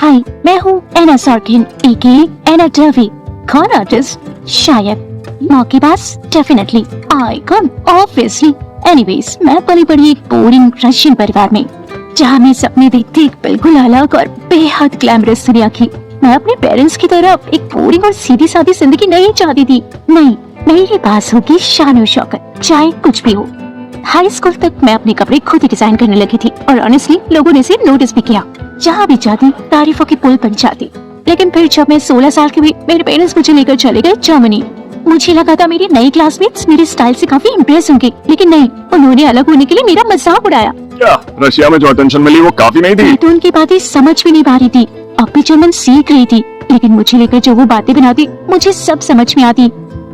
हाय, मैं हूँ एना सॉर्किन एके एना डर्वी। कौन आर्टिस्ट? शायद। मौकेबाज? डेफिनेटली। आइकॉन? ऑब्वियसली। एनीवेज, मैं पली बड़ी एक बोरिंग रशियन परिवार में, जहाँ मैं सपने देखती एक बिल्कुल अलग और बेहद ग्लैमरस दुनिया की। मैं अपने पेरेंट्स की तरह एक बोरिंग और सीधी सादी जिंदगी नहीं चाहती थी। नहीं, मेरे पास होगी शान और शौकत, चाहे कुछ भी हो। हाई स्कूल तक मैं अपने कपड़े खुद ही डिजाइन करने लगी थी और ऑनेस्टली लोगों ने इसे नोटिस भी किया। जहाँ भी जाती तारीफों की पुल बन जाती। लेकिन फिर जब मैं 16 साल की हुई, मेरे पेरेंट्स मुझे लेकर चले गए जर्मनी। मुझे लगा था मेरी नई क्लासमेट्स मेरे स्टाइल से काफी इम्प्रेस होंगे, लेकिन नहीं, उन्होंने अलग होने के लिए मेरा मजाक उड़ाया। क्या रशिया में जो अटेंशन मिली वो काफी नहीं थी? मैं तो उनकी बातें समझ भी नहीं पा रही थी। अब भी जर्मन सीख रही थी, लेकिन मुझे लेकर जो वो बातें बनाती मुझे सब समझ में आती।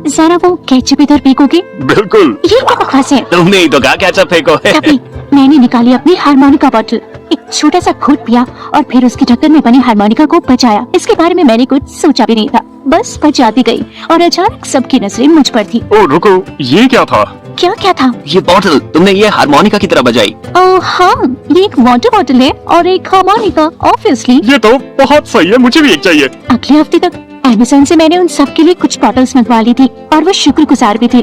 जरा वो केचप इधर फेंकोगे? बिल्कुल। ये क्या बकवास है? तुमने ही तो कहा केचप फेंको। तभी मैंने निकाली अपनी हारमोनिका बॉटल, एक छोटा सा घूंट पिया और फिर उसके ढक्कन में बनी हारमोनिका को बजाया। इसके बारे में मैंने कुछ सोचा भी नहीं था, बस बजाती गई और अचानक सबकी नजरें मुझ पर थी। ओ रुको, ये क्या था? क्या था? ये बॉटल तुमने ये हारमोनिका की तरह बजाई। हाँ, ये एक वाटर बॉटल है और एक हारमोनिका, ऑब्वियसली। ये तो बहुत सही है, मुझे भी एक चाहिए। अगले हफ्ते तक अमेज़न से मैंने उन सब के लिए कुछ बॉटल्स मंगवा ली थी और वो शुक्रगुजार भी थे।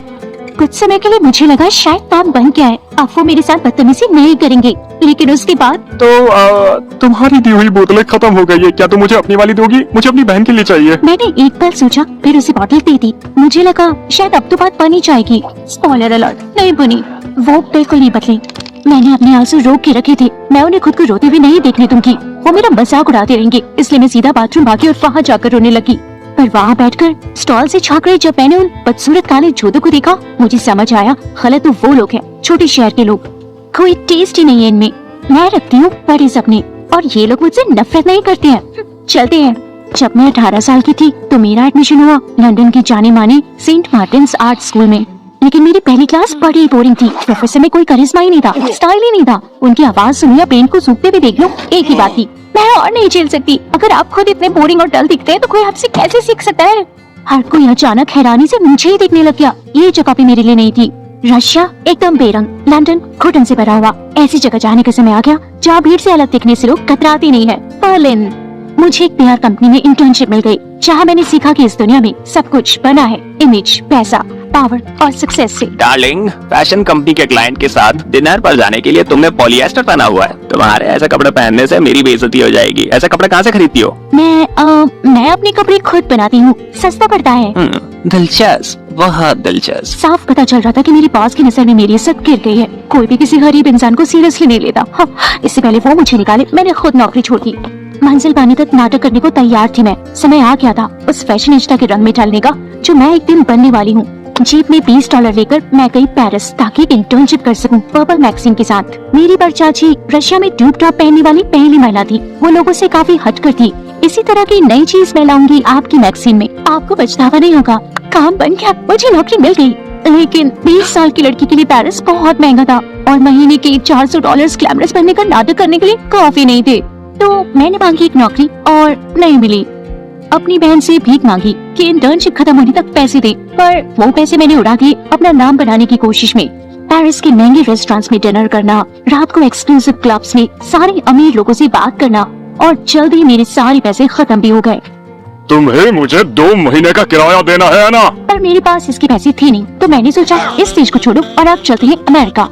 कुछ समय के लिए मुझे लगा शायद काम बन गया है, अब वो मेरे साथ बदतमीजी नहीं करेंगे, लेकिन उसके बाद तो तुम्हारी दी हुई बोतलें खत्म हो गई है, क्या तुम मुझे अपनी वाली दोगी? मुझे अपनी बहन के लिए चाहिए। मैंने एक पल सोचा, फिर उसे बॉटल दे दी। मुझे लगा शायद अब तो बात बनी जाएगी। स्पॉइलर अलर्ट, नहीं बनी। वो बिल्कुल नहीं बदली। मैंने अपने आंसू रोक के रखे थे। मैं उन्हें खुद को रोते हुए नहीं देखने दूंगी, वो मेरा मजाक उड़ाते रहेंगे। इसलिए मैं सीधा बाथरूम भागी और वहाँ जाकर रोने लगी। पर वहाँ बैठकर स्टॉल से झांक रही जब मैंने उन बदसूरत काले जूतों को देखा, मुझे समझ आया गलत तो वो लोग हैं, छोटे शहर के लोग। कोई टेस्ट ही नहीं है इनमें। मैं रखती हूँ बड़े सपने और ये लोग मुझसे नफरत नहीं करते हैं। चलते हैं। जब मैं 18 साल की थी तो मेरा एडमिशन हुआ लंदन की जाने माने सेंट मार्टिन्स आर्ट स्कूल में। लेकिन मेरी पहली क्लास बड़ी बोरिंग थी। प्रोफेसर में कोई करिश्मा ही नहीं था, स्टाइल ही नहीं था। उनकी आवाज सुनो या पेन को सूखते हुए देख लो, एक ही बात थी, मैं और नहीं झेल सकती। अगर आप खुद इतने बोरिंग और डल दिखते हैं तो कोई आपसे कैसे सीख सकता है? हर कोई अचानक हैरानी से मुझे ही देखने लग गया। ये जगह भी मेरे लिए नहीं थी। रशिया एकदम बेरंग, लंदन घुटन से भरा हुआ। ऐसी जगह जाने का समय आ गया जहाँ भीड़ से अलग दिखने से लोग कतराते नहीं है। बर्लिन। मुझे एक PR कंपनी में इंटर्नशिप मिल गई, जहाँ मैंने सीखा कि इस दुनिया में सब कुछ बना है इमेज, पैसा, पावर और सक्सेस से। डार्लिंग, फैशन कंपनी के क्लाइंट के साथ डिनर पर जाने के लिए तुमने पॉलिएस्टर पहना हुआ है। तुम्हारे ऐसे कपड़े पहनने से मेरी बेइज्जती हो जाएगी। ऐसे कपड़े कहाँ से खरीदती हो? मैं अपने कपड़े खुद बनाती हूँ, सस्ता पड़ता है। दिलचस्प, बहुत दिलचस्प। साफ पता चल रहा था कि मेरी बॉस की नजर में मेरी इज्जत गिर गई है। कोई भी किसी गरीब इंसान को सीरियसली नहीं लेता। हाँ, इससे पहले वो मुझे निकाले, मैंने खुद नौकरी छोड़ दी। मंजिल पाने तक नाटक करने को तैयार थी मैं। समय आ गया था उस फैशनिस्टा के रंग में ढलने का, जो मैं एक दिन बनने वाली हूँ। जेब में $20 लेकर मैं गई पेरिस ताकि एक इंटर्नशिप कर सकूं पर्पल मैगजीन के साथ। मेरी परचाची रशिया में ट्यूब टॉप पहनने वाली पहली महिला थी। वो लोगों से काफी हटकर थी। इसी तरह की नई चीज मैं लाऊंगी आपकी मैगजीन में, आपको पछतावा नहीं होगा। काम बन गया, मुझे नौकरी मिल गई। लेकिन 20 साल की लड़की के लिए पेरिस बहुत महंगा था और महीने के $400 ग्लैमरस बनने का नाटक करने के लिए काफी नहीं थे। तो मैंने मांगी एक नौकरी और नहीं मिली। अपनी बहन से भीख मांगी कि इंटर्नशिप खत्म होने तक पैसे दे, पर वो पैसे मैंने उड़ा दिए अपना नाम बनाने की कोशिश में। पेरिस के महंगे रेस्टोरेंट्स में डिनर करना, रात को एक्सक्लूसिव क्लब्स में सारे अमीर लोगों से बात करना और जल्दी मेरे सारे पैसे खत्म भी हो गए। तुम्हें मुझे 2 महीने का किराया देना है ना? पर मेरे पास इसके पैसे थे नहीं, तो मैंने सोचा इस देश को छोड़ो और अब चलते हैं अमेरिका।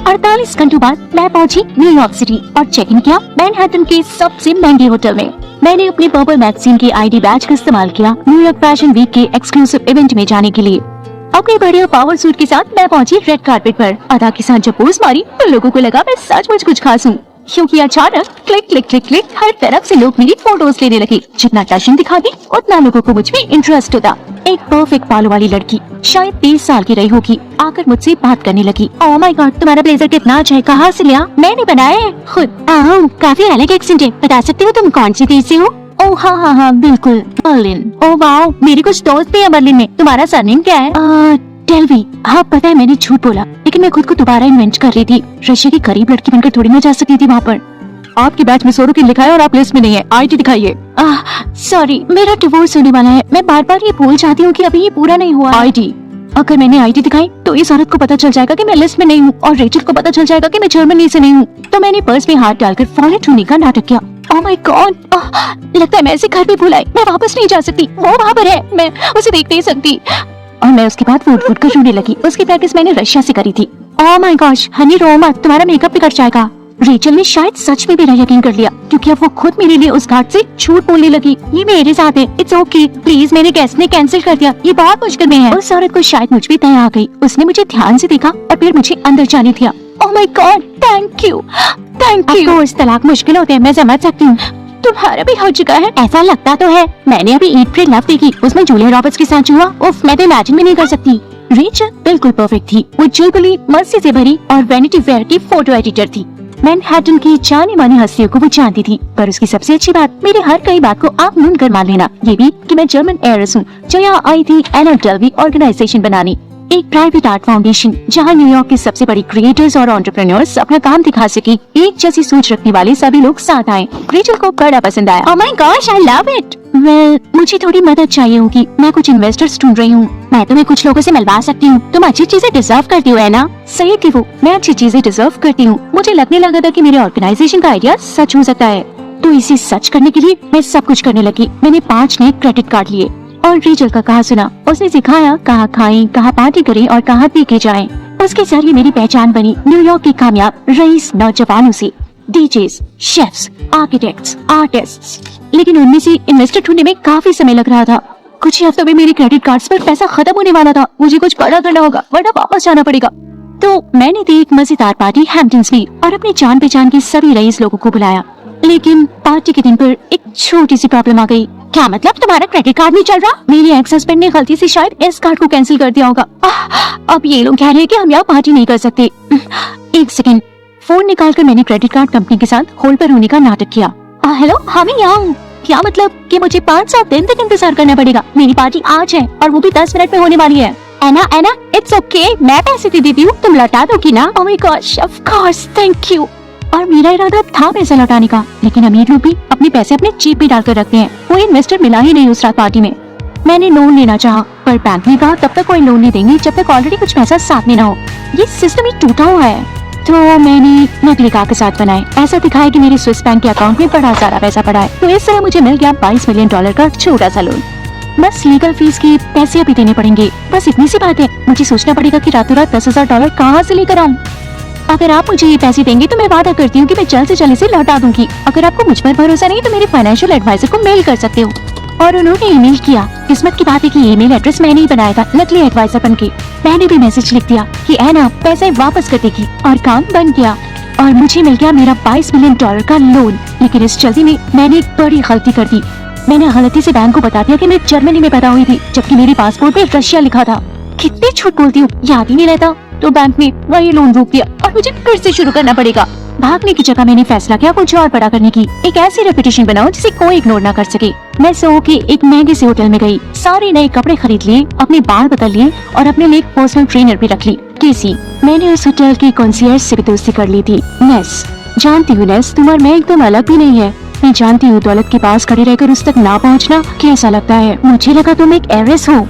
48 घंटों बाद मैं पहुंची न्यूयॉर्क सिटी और चेक इन किया मैनहट्टन के सबसे महंगे होटल में। मैंने अपने पर्पल मैगजीन के ID बैच का इस्तेमाल किया न्यूयॉर्क फैशन वीक के एक्सक्लूसिव इवेंट में जाने के लिए। अपने बढ़िया पावर सूट के साथ मैं पहुंची रेड कार्पेट पर। अदा के साथ जब पोज मारी तो लोगों को लगा मैं सचमुच कुछ खास हूँ, क्योंकि अचानक क्लिक क्लिक क्लिक क्लिक हर तरफ से लोग मेरी फोटोज लेने लगे। जितना टशन दिखाती उतना लोगों को मुझ में इंटरेस्ट होता। एक परफेक्ट बालों वाली लड़की, शायद 30 साल की रही होगी, आकर मुझसे बात करने लगी। ओह माय गॉड, तुम्हारा ब्लेजर कितना अच्छा है, कहाँ से लिया? मैंने बनाया है खुद। काफी अलग एक्सेंट है, बता सकते हो तुम कौन सी देश से हो? ओह हाँ, बिल्कुल, बर्लिन। ओह वाओ, मेरे कुछ दोस्त भी है बर्लिन में। तुम्हारा सरनेम क्या है? डेल्वी। हाँ पता है, मैंने झूठ बोला, लेकिन मैं खुद को दोबारा इन्वेंट कर रही थी। रशिया की गरीब लड़की बनकर थोड़ी ना जा सकती थी वहाँ पर। आपकी बैच में सोरो की लिखा है और आप लिस्ट में नहीं है, ID दिखाइए। सॉरी, मेरा डिवोर्स होने वाला है। मैं बार बार ये भूल जाती हूँ कि अभी ये पूरा नहीं हुआ। ID, अगर मैंने ID दिखाई तो इस औरत को पता चल जाएगा कि मैं लिस्ट में नहीं हूँ और रेचल को पता चल जाएगा कि मैं जर्मनी से नहीं हूँ। तो मैंने पर्स में हाथ डालकर फॉरेन ढूंढने का नाटक किया। ओह माय गॉड, लगता है मैं इसे घर पे भुलाई। मैं वापस नहीं जा सकती, वो वहाँ पर है, मैं उसे देख नहीं सकती। और मैं उसके बाद फूट फूट कर रोने लगी। उसकी प्रैक्टिस मैंने रशिया से करी थी। ओह माय गॉश, हनी रो मत, तुम्हारा मेकअप बिगड़ जाएगा। रेचल ने शायद सच में मेरा यकीन कर लिया, क्योंकि अब वो खुद मेरे लिए उस घाट से झूठ बोलने लगी। ये मेरे साथ है, इट्स ओके, प्लीज। मेरे गेस्ट ने कैंसिल कर दिया, ये बहुत मुश्किल में है। उस औरत को शायद मुझ पे दया आ गई। उसने मुझे ध्यान से देखा और फिर मुझे अंदर जाने दिया। Oh my God, thank you, thank you. Of course, तलाक मुश्किल होते हैं, मैं समझ सकती हूँ। तुम्हारा भी हो चुका है? ऐसा लगता तो है। मैंने अभी ईट फ्री लव देखी, उसमें जूलिया रॉबर्ट्स के साथ हुआ। उफ, मैं तो इमेजिन भी नहीं कर सकती। रेचल बिल्कुल परफेक्ट थी। वो चुलबुली, मस्ती से भरी और वैनिटी फेयर की फोटो एडिटर थी। मैनहट्टन की जानी मानी हस्तियों को वो जानती थी, पर उसकी सबसे अच्छी बात, मेरी हर कई बात को आप नून कर मान लेना, ये भी कि मैं जर्मन एयरस हूँ जो यहाँ आई थी एना डेल्वी ऑर्गेनाइजेशन बनाने, एक प्राइवेट आर्ट फाउंडेशन जहाँ न्यूयॉर्क के सबसे बड़ी क्रिएटर्स और एंटरप्रेन्योर्स अपना काम दिखा सके। एक जैसी सोच रखने वाले सभी लोग साथ आए। रेचल को बड़ा पसंद आया। Oh my gosh, I love it. Well, मुझे थोड़ी मदद चाहिए होगी। मैं कुछ इन्वेस्टर्स ढूंढ रही हूँ। मैं तुम्हें कुछ लोगों से मिलवा सकती हूँ। तुम अच्छी चीजें डिजर्व करती हो, है ना? सही थी वो, मैं अच्छी चीजें डिजर्व करती हूँ। मुझे लगने लगा था कि मेरे ऑर्गेनाइजेशन का आइडिया सच हो सकता है, तो इसे सच करने के लिए मैं सब कुछ करने लगी। मैंने 5 नए क्रेडिट कार्ड लिए और रेचल का कहा सुना। उसने सिखाया कहाँ खाएं, कहाँ पार्टी करें और कहाँ पी के जाएं। उसके जरिए मेरी पहचान बनी न्यूयॉर्क के कामयाब रईस नौजवानों से, डीजेस, शेफ्स, आर्किटेक्ट्स, आर्टिस्ट्स। लेकिन उनमें से इन्वेस्टर ढूंढने में काफी समय लग रहा था। कुछ ही हफ्तों में मेरे क्रेडिट कार्ड्स पर पैसा खत्म होने वाला था। मुझे कुछ बड़ा करना होगा, वरना वापस जाना पड़ेगा। तो मैंने दी एक मजेदार पार्टी हैम्पटन्स में और अपने जान पहचान के सभी रईस लोगों को बुलाया। लेकिन पार्टी के दिन पर एक छोटी सी प्रॉब्लम आ गई। क्या मतलब, तुम्हारा क्रेडिट कार्ड नहीं चल रहा? मेरे एक्स हस्बैंड ने गलती से शायद इस कार्ड को कैंसिल कर दिया होगा। अब ये लोग कह रहे हैं कि हम यहाँ पार्टी नहीं कर सकते। एक सेकंड, फोन निकालकर मैंने क्रेडिट कार्ड कंपनी के साथ होल्ड पर होने का नाटक किया। हेलो, हाँ मैं यहाँ हूँ। क्या मतलब कि मुझे 5-7 दिन तक इंतजार करना पड़ेगा? मेरी पार्टी आज है और वो भी 10 मिनट में होने वाली है। एना, इट्स ओके, मैं पैसे दे देती हूँ, तुम लौटा दोगी ना? Oh my gosh, of course, thank you. और मेरा इरादा था पैसे लौटाने का, लेकिन अमीर लोग भी अपने पैसे अपने जेब में डालकर रखते हैं। कोई इन्वेस्टर मिला ही नहीं उस रात पार्टी में। मैंने लोन लेना चाहा, पर बैंक ने कहा तब तक कोई लोन नहीं देंगे जब तक ऑलरेडी कुछ पैसा साथ में न हो। ये सिस्टम ही टूटा हुआ है। तो मैंने नकली कागजात बनाए, ऐसा दिखाया कि मेरे स्विस बैंक के अकाउंट में बड़ा सारा पैसा पड़ा है। तो इस तरह मुझे मिल गया $22 मिलियन का छोटा सा लोन। बस लीगल फीस के पैसे अभी देने पड़ेंगे, बस इतनी सी बात है। मुझे सोचना पड़ेगा कि रातों रात $10,000 कहाँ से लेकर आऊँ। अगर आप मुझे ये पैसे देंगे तो मैं वादा करती हूँ कि मैं जल्द से जल्द इसे लौटा दूंगी। अगर आपको मुझ पर भरोसा नहीं तो मेरे फाइनेंशियल एडवाइजर को मेल कर सकते हो। और उन्होंने ईमेल किया। किस्मत की बात है कि ईमेल एड्रेस मैंने ही बनाया था, नकली एडवाइजर बनके। मैंने भी मैसेज लिख दिया कि एना पैसे वापस कर देगी, और काम बन गया और मुझे मिल गया मेरा $22 मिलियन का लोन। लेकिन इस जल्दी में मैंने एक बड़ी गलती कर दी। मैंने गलती से बैंक को बता दिया कि मैं जर्मनी में पैदा हुई थी, जबकि मेरे पासपोर्ट पे रशिया लिखा था। कितनी झूठ बोलती हूँ, याद ही नहीं रहता। तो बैंक ने वही लोन रोक दिया और मुझे फिर से शुरू करना पड़ेगा। भागने की जगह मैंने फैसला किया कुछ और बड़ा करने की। एक ऐसी रेपुटेशन बनाऊं जिसे कोई इग्नोर ना कर सके। मैं सो के एक महंगे से होटल में गई, सारे नए कपड़े खरीद लिए, अपने बाल बदल लिए और अपने लिए एक पर्सनल ट्रेनर भी रख ली, केसी। मैंने उस होटल की कंसीयर्ज से भी दोस्ती कर ली थी। नेस, जानती हूँ नेस, तुम और मैं एकदम अलग भी नहीं है। मैं जानती हूँ दौलत के पास खड़े रहकर उस तक ना पहुँचना कैसा लगता है। मुझे लगा तुम एक एरेस हो।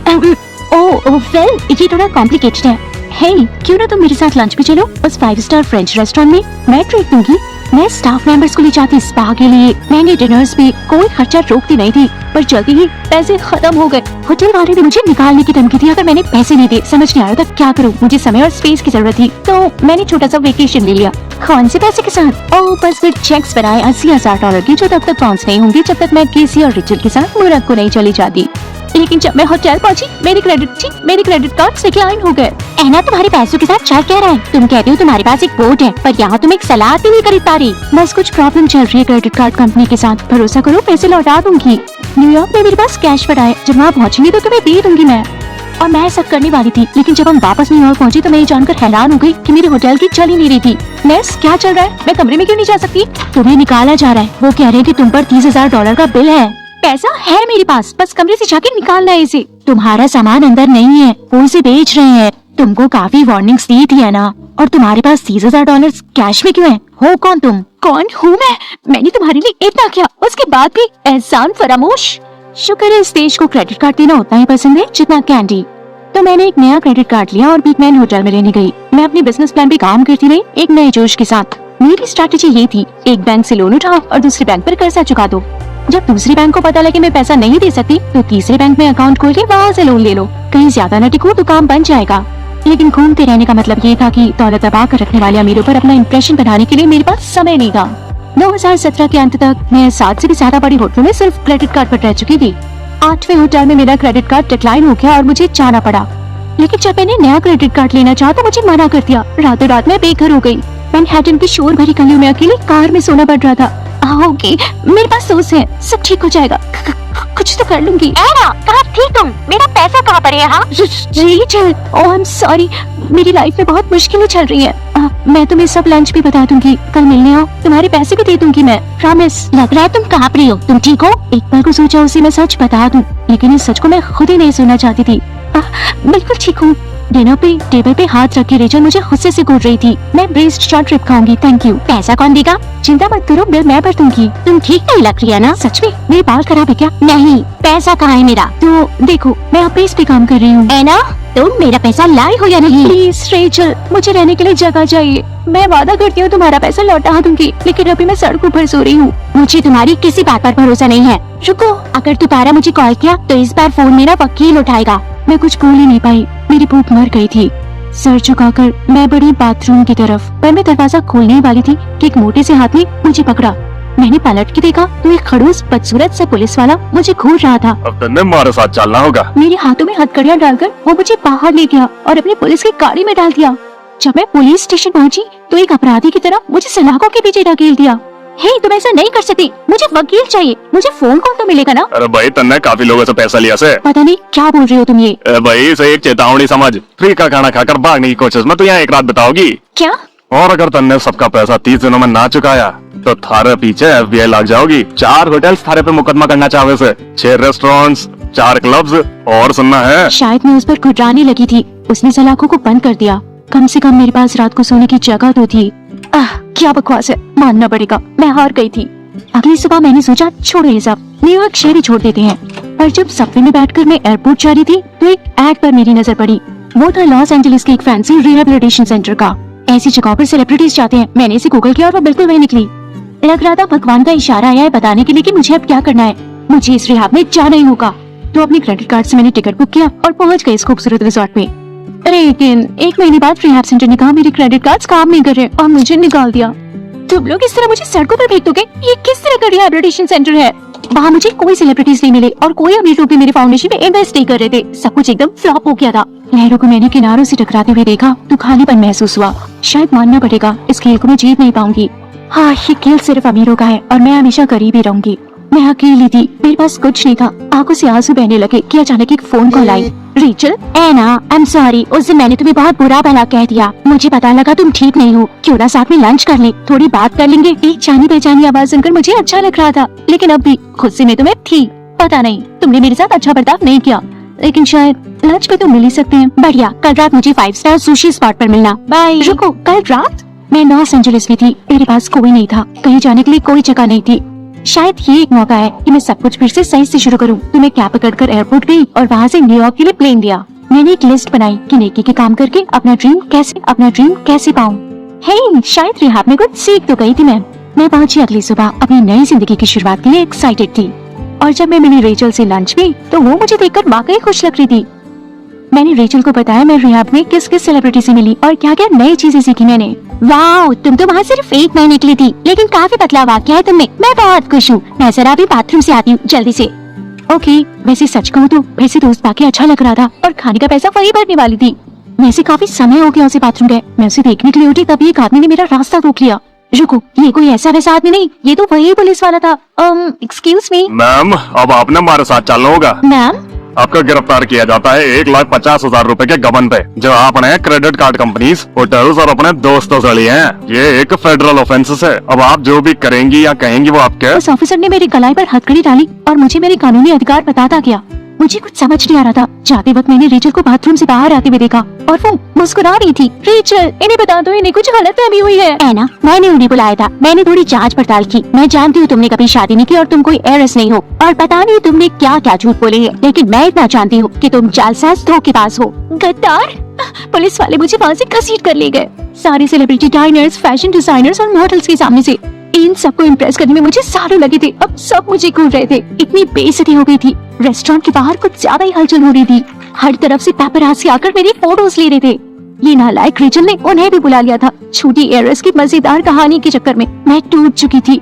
वेल, ये थोड़ा कॉम्प्लिकेटेड है। हे, क्यों ना तुम मेरे साथ लंच पे चलो उस 5 स्टार फ्रेंच रेस्टोरेंट में। मैं ट्रीट दूंगी। मैं स्टाफ मेंबर्स को ले जाती स्पा के लिए, महंगे डिनर्स पे। कोई खर्चा रोकती नहीं थी, पर जल्दी ही पैसे खत्म हो गए। होटल वाले ने मुझे निकालने की धमकी दी अगर मैंने पैसे नहीं दिए। समझ नहीं आ रहा था क्या करूं। मुझे समय और स्पेस की जरूरत थी, तो मैंने छोटा सा वेकेशन ले लिया। कौन से पैसे के साथ? बस फिर चेक्स बनाए $80,000 के, जो तब तक बाउंस नहीं होंगे जब तक मैं केसी और रिचर्ड के साथ मुरक्को नहीं चली जाती। लेकिन जब मैं होटल पहुंची, मेरे क्रेडिट कार्ड डिक्लाइन हो गए। एना, तुम्हारे पैसों के साथ चल क्या रहा है? तुम कहते हो तुम्हारे पास एक बोट है, पर यहाँ तुम एक सलाद भी नहीं खरीद पा रही। बस कुछ प्रॉब्लम चल रही है क्रेडिट कार्ड कंपनी के साथ। भरोसा करो, पैसे लौटा दूंगी। न्यूयॉर्क में मेरे पास कैश पड़ा है, जब वहाँ पहुँचूंगी तो तुम्हें दे दूंगी मैं। और मैं ऐसा करने वाली थी, लेकिन जब हम वापस न्यूयॉर्क पहुंचे तो मैं ये जानकर हैरान हो गई कि मेरे होटल की चल ही नहीं रही थी। नेस, क्या चल रहा है? मैं कमरे में क्यों नहीं जा सकती? तुम्हें निकाला जा रहा है। वो कह रहे हैं कि तुम पर $30,000 का बिल है। पैसा है मेरे पास, बस कमरे से जाके निकालना है इसे। तुम्हारा सामान अंदर नहीं है, वो इसे बेच रहे हैं। तुमको काफी वार्निंग्स दी थी ना, और तुम्हारे पास $30,000 कैश में क्यों है? हो कौन तुम? कौन हूँ मैं? मैंने तुम्हारे लिए इतना किया, उसके बाद भी एहसान फरामोश। शुक्र है इस देश को क्रेडिट कार्ड देना उतना ही पसंद है जितना कैंडी। तो मैंने एक नया क्रेडिट कार्ड लिया और बिगमैन होटल में रहने गई। मैं अपने बिजनेस प्लान पे काम करती रही, एक नए जोश के साथ। मेरी स्ट्रैटेजी ये थी, एक बैंक से लोन उठाओ और दूसरे बैंक पर कर्जा चुका दो। जब दूसरे बैंक को पता लगे मैं पैसा नहीं दे सकती तो तीसरे बैंक में अकाउंट खोल के वहाँ से लोन ले लो। कहीं ज्यादा न टिकूं तो काम बन जाएगा। लेकिन घूमते रहने का मतलब ये था कि दौलत दबा कर रखने वाले अमीरों पर अपना इंप्रेशन बनाने के लिए मेरे पास समय नहीं था। 2017 के अंत तक मैं 7 से भी ज्यादा बड़ी होटलों में सिर्फ क्रेडिट कार्ड पर रह चुकी थी। 8वें होटल में मेरा क्रेडिट कार्ड डिक्लाइन हो गया और मुझे जाना पड़ा। लेकिन जब मैंने नया क्रेडिट कार्ड लेना चाहा तो मुझे मना कर दिया। रातों रात मैं बेघर हो गई। मैनहट्टन की शोर भरी गलियों में अकेले कार में सोना पड़ रहा था। ओके, मेरे पास सोच है, सब ठीक हो जाएगा, कुछ तो कर लूंगी। एना, कहाँ थी तुम? मेरा पैसा कहाँ पर है? हाँ, Rachel, oh I am sorry, मेरी लाइफ में बहुत मुश्किलें चल रही हैं। मैं तुम्हें सब लंच भी बता दूंगी, कल मिलने आओ, तुम्हारे पैसे भी दे दूंगी मैं, प्रॉमिस। लग रहा है तुम कहाँ पर हो। तुम ठीक हो? एक पल को सोचा उसे मैं सच बता दूं, लेकिन इस सच को मैं खुद ही नहीं सुनना चाहती थी। बिल्कुल ठीक हूँ। डिनर पे टेबल पे हाथ रख के रेचल मुझे गुस्से से घूर रही थी। मैं ब्रेस्ट शॉर्ट रिब खाऊंगी, थैंक यू। पैसा कौन देगा? चिंता मत करो, बिल मैं भर दूंगी। तुम ठीक नहीं लग रही है ना? सच में मेरे बाल खराब है क्या? नहीं, पैसा कहाँ है मेरा? तो देखो, मैं अब इस पे काम कर रही हूँ। एना, तुम मेरा पैसा लाई हो या नहीं? प्लीज रेचल, मुझे रहने के लिए जगह चाहिए। मैं वादा करती हूँ तुम्हारा पैसा लौटा दूंगी, लेकिन अभी मैं सड़कों पर सो रही हूँ। मुझे तुम्हारी किसी बात पर भरोसा नहीं है। रुको, अगर दोबारा मुझे कॉल किया तो इस बार फोन मेरा वकील उठाएगा। मैं कुछ बोल ही नहीं पाई, मेरी भूख मर गई थी। सर झुकाकर मैं बढ़ी बाथरूम की तरफ, पर मैं दरवाजा खोलने ही वाली थी कि एक मोटे से हाथ ने मुझे पकड़ा। मैंने पलट के देखा तो एक खड़ूस बदसूरत सा पुलिस वाला मुझे घूर रहा था। अब तन्ने हमारे साथ चलना होगा। मेरे हाथों में हथकड़ियां डालकर वो मुझे बाहर ले गया और अपनी पुलिस की गाड़ी में डाल दिया। जब मैं पुलिस स्टेशन पहुंची तो एक अपराधी की तरह मुझे सलाखों के पीछे ढकेल दिया। हे, तुम ऐसा नहीं कर सकती, मुझे वकील चाहिए। मुझे फोन कॉल तो मिलेगा ना? अरे भाई, तन्ने काफी लोगों से पैसा लिया से। पता नहीं क्या बोल रहे हो तुम ये। भाई, इसे एक चेतावनी समझ। फ्री का खाना खाकर भागने की कोशिश में तो यहाँ एक रात बिताओगी। क्या? और अगर तन्ने सबका पैसा 30 दिनों में ना चुकाया तो थारे पीछे FBI लग जाओगी। 4 होटल्स थारे पे मुकदमा करना चाहे से, 6 रेस्टोरेंट्स, 4 क्लब्स, और सुनना है। शायद मैं उस पर घुटराने लगी थी। उसने सलाखों को बंद कर दिया। कम से कम मेरे पास रात को सोने की जगह तो थी। क्या बकवास है, मानना पड़ेगा, मैं हार गई थी। अगली सुबह मैंने सोचा छोड़ो ये सब, न्यूयॉर्क शहर ही छोड़ देते हैं। पर जब सबवे में बैठकर मैं एयरपोर्ट जा रही थी तो एक एड पर मेरी नजर पड़ी। वो था लॉस एंजलिस के एक फैंसी रिहेबिलिटेशन सेंटर का। ऐसी जगहों पर सेलिब्रिटीज जाते हैं। मैंने इसे गूगल किया और वो बिल्कुल वही निकली। लग रहा था भगवान का इशारा आया है बताने के लिए कि मुझे अब क्या करना है। मुझे इस रिहाब में जाना ही होगा। तो अपने क्रेडिट कार्ड से मैंने टिकट बुक किया और पहुंच गई इस खूबसूरत रिजॉर्ट में। लेकिन 1 महीने बाद रिहाब सेंटर ने कहा मेरे क्रेडिट कार्ड्स काम नहीं कर रहे और मुझे निकाल दिया। तुम लोग इस तरह मुझे सड़कों पर फेंक दोगे? ये किस तरह का रिहेबिलिटेशन सेंटर है? वहाँ मुझे कोई सेलिब्रिटीज नहीं मिले और कोई अमीर लोग भी मेरे फाउंडेशन में इन्वेस्ट नहीं कर रहे थे। सब कुछ एकदम फ्लॉप हो गया था। लहरों को मैंने किनारों से टकराते हुए देखा तो खालीपन महसूस हुआ। शायद मानना पड़ेगा, इस खेल को मैं जीत नहीं पाऊंगी। हाँ, ये खेल सिर्फ अमीरों का है और मैं हमेशा गरीब ही रहूंगी। मैं अकेली थी, मेरे पास कुछ नहीं था। आंखों से आंसू बहने लगे कि अचानक एक फोन कॉल आई। Rachel, Anna, I am sorry, उस दिन मैंने तुम्हें बहुत बुरा भला कह दिया। मुझे पता लगा तुम ठीक नहीं हो। क्यों ना साथ में लंच कर ले, थोड़ी बात कर लेंगे। एक जानी पहचानी आवाज सुनकर मुझे अच्छा लग रहा था, लेकिन अब भी खुद से मैं तुम्हें थी। पता नहीं, तुमने मेरे साथ अच्छा बर्ताव नहीं किया, लेकिन शायद लंच पे तो मिल ही सकते हैं। बढ़िया, कल रात मुझे 5 स्टार सुशी स्पॉट पर मिलना। बाय। रुको, कल रात? मैं लॉस एंजलिस में थी, मेरे पास कोई नहीं था, कहीं जाने के लिए कोई जगह नहीं थी। शायद ये एक मौका है कि मैं सब कुछ फिर से सही से शुरू करूं। तो मैं कैब पकड़कर एयरपोर्ट गई और वहाँ से न्यूयॉर्क के लिए प्लेन लिया। मैंने एक लिस्ट बनाई कि नेकी के काम करके अपना ड्रीम कैसे पाऊं। हे, शायद रिहाब में कुछ सीख तो गई थी मैं पहुंची अगली सुबह अपनी नई जिंदगी की शुरुआत के लिए एक्साइटेड थी। और जब मैं मिली रेचल से लंच में तो वो मुझे देखकर वाकई खुश लग रही थी। मैंने रेचल को बताया मैं रिहाब में किस किस सेलिब्रिटी से मिली और क्या क्या नई चीजें सीखी मैंने। वाओ, तुम तो वहाँ सिर्फ 1 महीने निकली थी, लेकिन काफी बदलाव आ गया है तुम में। मैं बहुत खुश हूँ। मैं जरा भी बाथरूम से आती हूँ, जल्दी से। ओके, वैसे सच कहूँ तो फिर से दोस्त पाके अच्छा लग रहा था और खाने का पैसा वही भरने वाली थी। वैसे काफी समय हो गया उसे बाथरूम गए। मैं उसे देखने के लिए उठी तभी एक आदमी ने मेरा रास्ता रोक लिया। रुको, ये कोई ऐसा वैसा आदमी नहीं, ये तो वही पुलिस वाला था। एक्सक्यूज मी मैम, अब आपने हमारे साथ चलना होगा। मैम, आपका गिरफ्तार किया जाता है 1,50,000 रुपए के गबन पे, जो आपने क्रेडिट कार्ड कंपनीज, होटल्स और अपने दोस्तों से लिए हैं। ये एक फेडरल ऑफेंस है। अब आप जो भी करेंगी या कहेंगी वो आपके। उस ऑफिसर ने मेरी कलाई पर हथकड़ी डाली और मुझे मेरे कानूनी अधिकार बताता गया। मुझे कुछ समझ नहीं आ रहा था। जाते वक्त मैंने रेचल को बाथरूम से बाहर आते हुए देखा और वो मुस्कुरा रही थी। रेचल, इन्हें बता दो, इन्हें कुछ गलतफहमी हुई है। एना, मैंने उन्हें बुलाया था। मैंने थोड़ी जांच पड़ताल की। मैं जानती हूँ तुमने कभी शादी नहीं की और तुम कोई हेiress नहीं हो और पता नहीं तुमने क्या क्या झूठ बोले है, लेकिन मैं इतना जानती हूँ कि तुम जालसाज धोखेबाज हो। गद्दार! पुलिस वाले मुझे वहाँ से घसीट कर ले गए। सारे सेलिब्रिटी डाइनर्स, फैशन डिजाइनर्स और मॉडल्स के सामने से। इन सबको इम्प्रेस करने में मुझे सालों लगे थे। अब सब मुझे घूर रहे थे। इतनी बेइज्जती हो गई थी। रेस्टोरेंट के बाहर कुछ ज्यादा ही हलचल हो रही थी। हर तरफ से पेपराज़ी आकर मेरी फोटोज ले रहे थे। ये नालायक रेचल ने उन्हें भी बुला लिया था। छोटी हेiress की मजेदार कहानी के चक्कर में मैं टूट चुकी थी।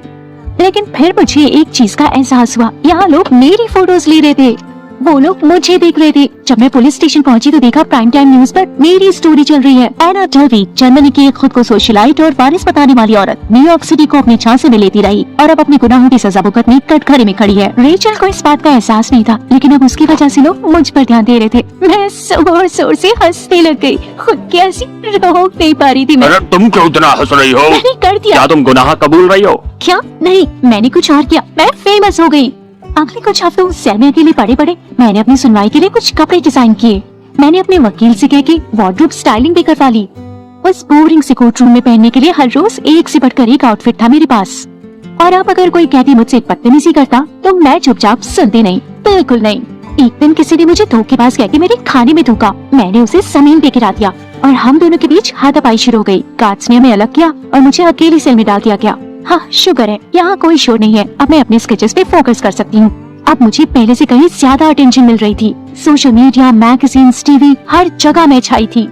लेकिन फिर मुझे एक चीज का एहसास हुआ, यहाँ लोग मेरी फोटोज ले रहे थे। वो लोग मुझे देख रहे थे। जब मैं पुलिस स्टेशन पहुंची तो देखा प्राइम टाइम न्यूज पर मेरी स्टोरी चल रही है। एना डेल्वी, जर्मनी की खुद को सोशलाइट और वारिस बताने वाली औरत, न्यूयॉर्क सिटी को अपने झांसे में लेती रही और अब अपने गुनाहों की सजा भुगतने कटघरे में खड़ी है। रेचल को इस बात का एहसास नहीं था, लेकिन अब उसकी वजह से लोग मुझ पर ध्यान दे रहे थे। मैं जोर शोर से हंसने लग गई। खुद की हंसी रोक नहीं पा रही थी मैं। अरे तुम क्यों इतना हंस रही हो? मैंने कर दिया। क्या तुम गुनाह कबूल रही हो? क्या? नहीं, मैंने कुछ और किया। मैं फेमस हो गई। अगले कुछ हफ्तों सेल में अकेले पड़े मैंने अपनी सुनवाई के लिए कुछ कपड़े डिजाइन किए। मैंने अपने वकील से कह के वार्डरोब स्टाइलिंग भी करवा ली। उस बोरिंग से कोर्ट रूम में पहनने के लिए हर रोज एक से बढ़कर एक आउटफिट था मेरे पास। और अब अगर कोई कहती मुझसे बदतमीजी करता तो मैं चुपचाप सुनती नहीं, बिल्कुल नहीं। एक दिन किसी ने मुझे धोखेबाज कह के मेरे खाने में धोखा। मैंने उसे जमीन पे गिरा दिया और हम दोनों के बीच हाथापाई शुरू हो गई। गार्ड्स ने हमें अलग किया और मुझे अकेली सेल में डाल दिया गया। हाँ, शुक्र है यहाँ कोई शोर नहीं है। अब मैं अपने स्केचेस पे फोकस कर सकती हूँ। अब मुझे पहले से कहीं ज्यादा अटेंशन मिल रही थी। सोशल मीडिया, मैगजीन्स, टीवी, हर जगह मैं छाई थी।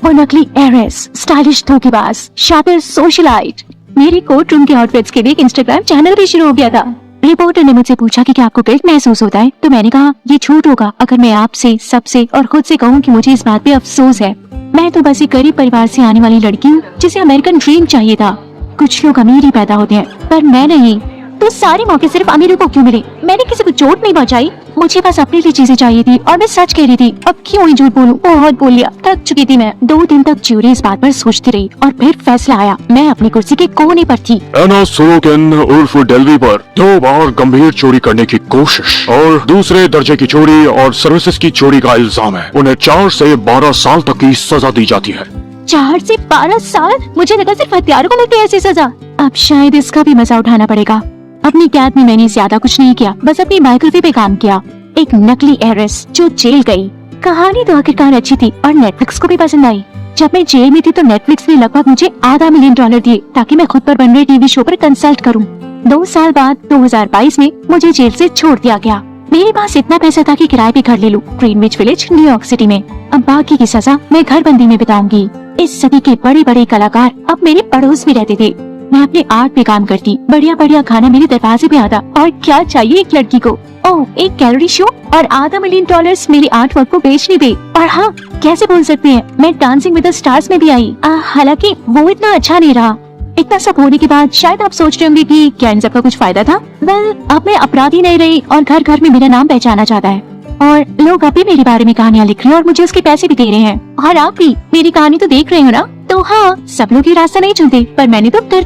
वो नकली हेiress, स्टाइलिश धोखेबाज, शातिर सोशलाइट। मेरे कोर्ट रूम के आउटफिट्स के लिए एक इंस्टाग्राम चैनल भी शुरू हो गया था। रिपोर्टर ने मुझसे पूछा कि क्या आपको गिल्ट महसूस होता है, तो मैंने कहा ये झूठ होगा अगर मैं आपसे, सबसे और खुद से कहूँ कि मुझे इस बात पे अफसोस है। मैं तो बस एक गरीब परिवार से आने वाली लड़की हूँ जिसे अमेरिकन ड्रीम चाहिए था। कुछ लोग अमीर ही पैदा होते हैं पर मैं नहीं। तो सारे मौके सिर्फ अमीरों को क्यों मिले? मैंने किसी को चोट नहीं पहुंचाई। मुझे बस अपने लिए चीजें चाहिए थी और मैं सच कह रही थी। अब क्यों ही झूठ बोलूं? बहुत बोल लिया, थक चुकी थी मैं। 2 दिन तक ज्यूरी इस बात पर सोचती रही और फिर फैसला आया। मैं अपनी कुर्सी के कोने पर थी। एना सोरोकिन उर्फ डेल्वी पर 2 बार गंभीर चोरी करने की कोशिश और दूसरे दर्जे की चोरी और सर्विसेज की चोरी का इल्जाम है। उन्हें 4 से 12 साल तक की सजा दी जाती है। 4 से 12 साल? मुझे लगा सिर्फ हत्यारों को मिलती है ऐसी सजा। अब शायद इसका भी मजा उठाना पड़ेगा। अपनी कैद में मैंने ज्यादा कुछ नहीं किया, बस अपनी बायोग्राफी पे काम किया। एक नकली हेiress जो जेल गई। कहानी तो आखिरकार अच्छी थी और नेटफ्लिक्स को भी पसंद आई। जब मैं जेल में थी तो नेटफ्लिक्स ने लगभग मुझे $500 मिलियन दिए ताकि मैं खुद पर बन रहे टीवी शो पर कंसल्ट करूं। 2 साल बाद 2022 में मुझे जेल से छोड़ दिया गया। मेरे पास इतना पैसा था कि किराए पे घर ले लूं, ग्रीनविच विलेज, न्यूयॉर्क सिटी में। अब बाकी की सजा मैं घर बंदी में बिताऊंगी। इस सदी के बड़े बड़े कलाकार अब मेरे पड़ोस में रहते थे। मैं अपने आर्ट पे काम करती, बढ़िया बढ़िया खाना मेरे दरवाजे पे आता। और क्या चाहिए एक लड़की को? ओह, एक गैलरी शो और $500 मिलियन मेरे आर्ट वर्क को बेचने पे। और हाँ, कैसे बोल सकते हैं, मैं डांसिंग विद द स्टार्स में भी आई। हालांकि वो इतना अच्छा नहीं रहा। इतना सब होने के बाद शायद आप सोच रहे होंगे कि क्या इन सब का कुछ फायदा था? वेल, अब मैं अपराधी नहीं रही और घर घर में मेरा नाम पहचाना जाता है और लोग अभी मेरे बारे में कहानियाँ लिख रहे हैं और मुझे उसके पैसे भी दे रहे हैं। और आप भी मेरी कहानी तो देख रहे हो ना? तो हाँ, सब लोग ये रास्ता नहीं चुनते पर मैंने तो कर